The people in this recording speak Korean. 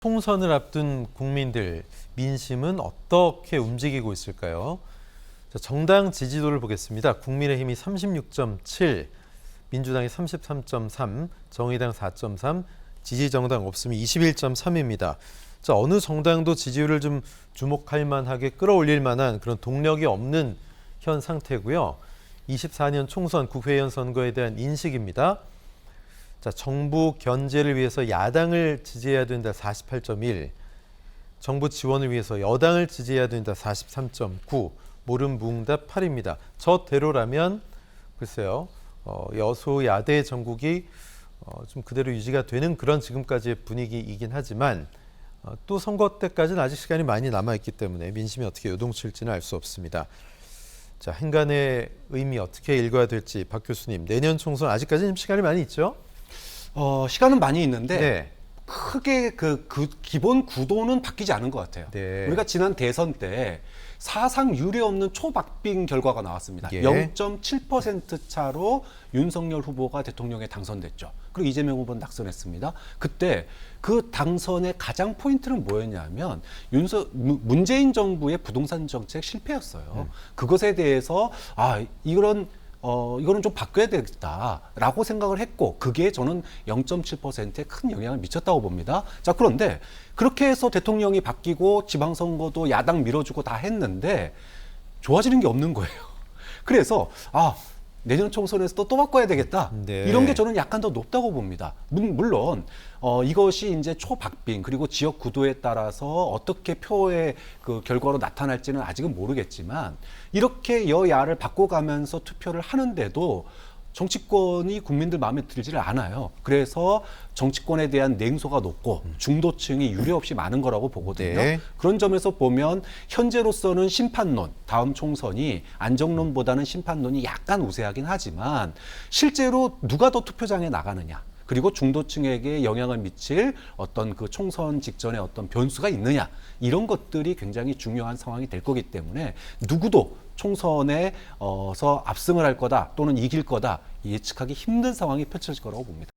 총선을 앞둔 국민들, 민심은 어떻게 움직이고 있을까요? 자, 정당 지지도를 보겠습니다. 국민의힘이 36.7, 민주당이 33.3, 정의당 4.3, 지지정당 없음이 21.3입니다. 자, 어느 정당도 지지율을 좀 주목할 만하게 끌어올릴 만한 그런 동력이 없는 현 상태고요. 24년 총선 국회의원 선거에 대한 인식입니다. 자, 정부 견제를 위해서 야당을 지지해야 된다 48.1, 정부 지원을 위해서 여당을 지지해야 된다 43.9, 모름무응답 8입니다. 저대로라면 글쎄요, 여소야대 전국이 좀 그대로 유지가 되는 그런 지금까지의 분위기이긴 하지만 또 선거 때까지는 아직 시간이 많이 남아있기 때문에 민심이 어떻게 요동칠지는 알 수 없습니다. 자, 행간의 의미 어떻게 읽어야 될지 박 교수님, 내년 총선 아직까지는 시간이 많이 있죠? 시간은 많이 있는데 네. 크게 그 기본 구도는 바뀌지 않은 것 같아요. 네. 우리가 지난 대선 때 사상 유례 없는 초박빙 결과가 나왔습니다. 예. 0.7% 차로 윤석열 후보가 대통령에 당선됐죠. 그리고 이재명 후보는 낙선했습니다. 그때 그 당선의 가장 포인트는 뭐였냐면 문재인 정부의 부동산 정책 실패였어요. 그것에 대해서 이거는 좀 바꿔야 되겠다라고 생각을 했고, 그게 저는 0.7%에 큰 영향을 미쳤다고 봅니다. 자, 그런데 그렇게 해서 대통령이 바뀌고 지방선거도 야당 밀어주고 다 했는데 좋아지는 게 없는 거예요. 그래서 내년 총선에서 또 바꿔야 되겠다. 네. 이런 게 저는 약간 더 높다고 봅니다. 물론 이것이 이제 초박빙 그리고 지역 구도에 따라서 어떻게 표의 그 결과로 나타날지는 아직은 모르겠지만, 이렇게 여야를 바꿔가면서 투표를 하는데도 정치권이 국민들 마음에 들지를 않아요. 그래서 정치권에 대한 냉소가 높고 중도층이 유례 없이 많은 거라고 보거든요. 네. 그런 점에서 보면 현재로서는 심판론, 다음 총선이 안정론보다는 심판론이 약간 우세하긴 하지만, 실제로 누가 더 투표장에 나가느냐, 그리고 중도층에게 영향을 미칠 어떤 그 총선 직전에 어떤 변수가 있느냐, 이런 것들이 굉장히 중요한 상황이 될 거기 때문에 누구도 총선에서 압승을 할 거다 또는 이길 거다 예측하기 힘든 상황이 펼쳐질 거라고 봅니다.